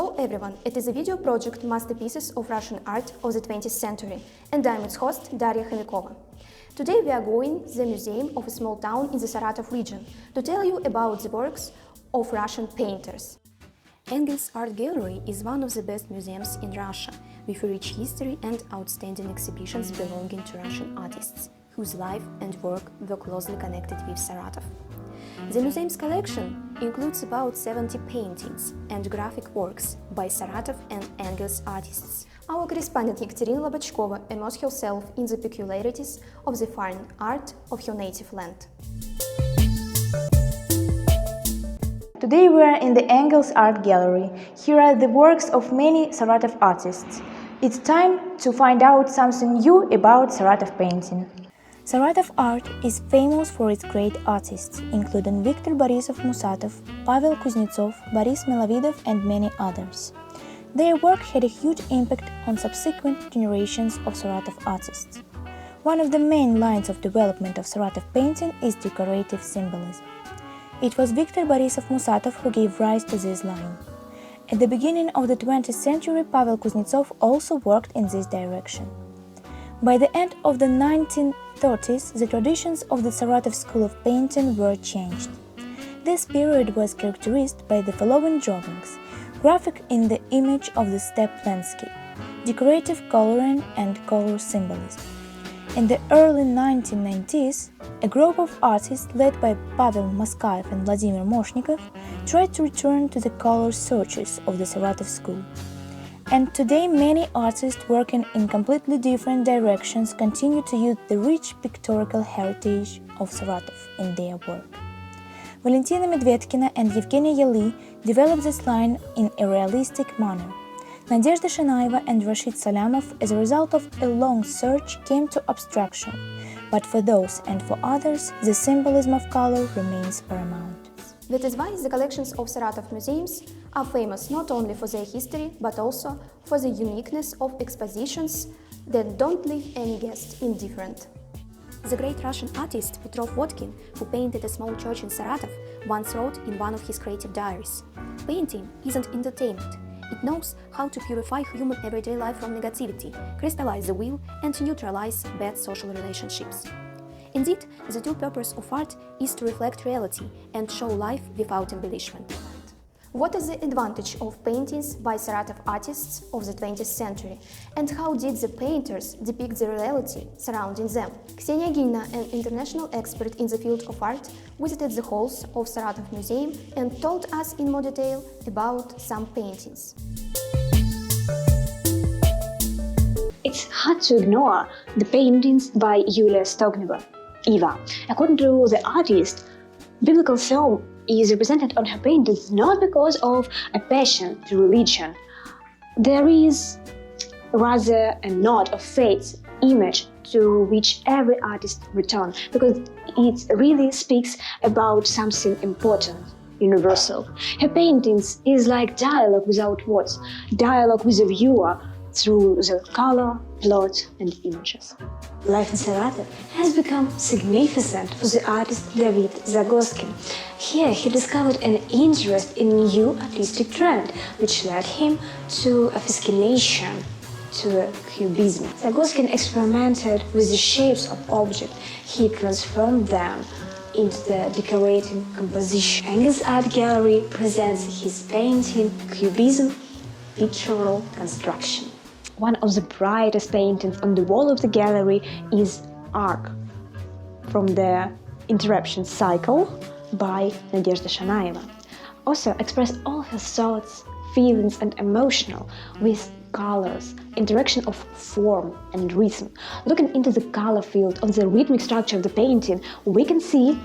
Hello everyone, it is a video project Masterpieces of Russian Art of the 20th Century, and I'm its host Daria Khomikova. Today we are going to the museum of a small town in the Saratov region to tell you about the works of Russian painters. Engels Art Gallery is one of the best museums in Russia, with a rich history and outstanding exhibitions belonging to Russian artists, whose life and work were closely connected with Saratov. The museum's collection includes about 70 paintings and graphic works by Saratov and Engels artists. Our correspondent Ekaterina Lobachkova immersed herself in the peculiarities of the fine art of her native land. Today we are in the Engels Art Gallery. Here are the works of many Saratov artists. It's time to find out something new about Saratov painting. Saratov art is famous for its great artists, including Viktor Borisov Musatov, Pavel Kuznetsov, Boris Milovidov and many others. Their work had a huge impact on subsequent generations of Saratov artists. One of the main lines of development of Saratov painting is decorative symbolism. It was Viktor Borisov Musatov who gave rise to this line. At the beginning of the 20th century, Pavel Kuznetsov also worked in this direction. By the end of the 1930s, the traditions of the Saratov school of painting were changed. This period was characterized by the following drawings: graphic in the image of the steppe landscape, decorative coloring and color symbolism. In the early 1990s, a group of artists led by Pavel Moskaev and Vladimir Moshnikov tried to return to the color searches of the Saratov school. And today many artists working in completely different directions continue to use the rich pictorial heritage of Saratov in their work. Valentina Medvedkina and Evgenia Yali developed this line in a realistic manner. Nadezhda Shanaeva and Rashid Salamov, as a result of a long search, came to abstraction, but for those and for others, the symbolism of color remains paramount. That is why the collections of Saratov museums are famous not only for their history, but also for the uniqueness of expositions that don't leave any guest indifferent. The great Russian artist Petrov Vodkin, who painted a small church in Saratov, once wrote in one of his creative diaries, "Painting isn't entertainment. It knows how to purify human everyday life from negativity, crystallize the will, and neutralize bad social relationships." Indeed, the true purpose of art is to reflect reality and show life without embellishment. What is the advantage of paintings by Saratov artists of the 20th century, and how did the painters depict the reality surrounding them? Ksenia Gina, an international expert in the field of art, visited the halls of Saratov Museum and told us in more detail about some paintings. It's hard to ignore the paintings by Yulia Stogneva, Eva. According to the artist, biblical theme is represented on her paintings not because of a passion to religion. There is rather a nod of faith image to which every artist returns, because it really speaks about something important, universal. Her paintings is like dialogue without words, dialogue with the viewer through the color, plot and images. Life in Saratov has become significant for the artist David Zagoskin. Here he discovered an interest in new artistic trend, which led him to a fascination to cubism. Zagoskin experimented with the shapes of objects. He transformed them into the decorating composition. Engels Art Gallery presents his painting Cubism, Pictorial Construction. One of the brightest paintings on the wall of the gallery is Arc, from the Interruption Cycle by Nadezhda Shanaeva. Also express all her thoughts, feelings and emotional with colors, interaction of form and rhythm. Looking into the color field of the rhythmic structure of the painting, we can see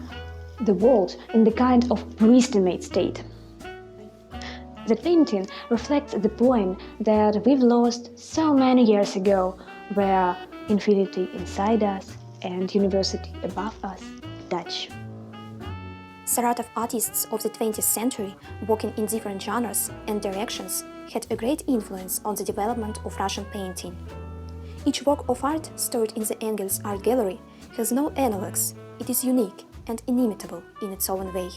the world in the kind of pre-estimate state. The painting reflects the point that we've lost so many years ago, where infinity inside us and university above us touch. Saratov artists of the 20th century, working in different genres and directions, had a great influence on the development of Russian painting. Each work of art stored in the Engels Art Gallery has no analogues. It is unique and inimitable in its own way.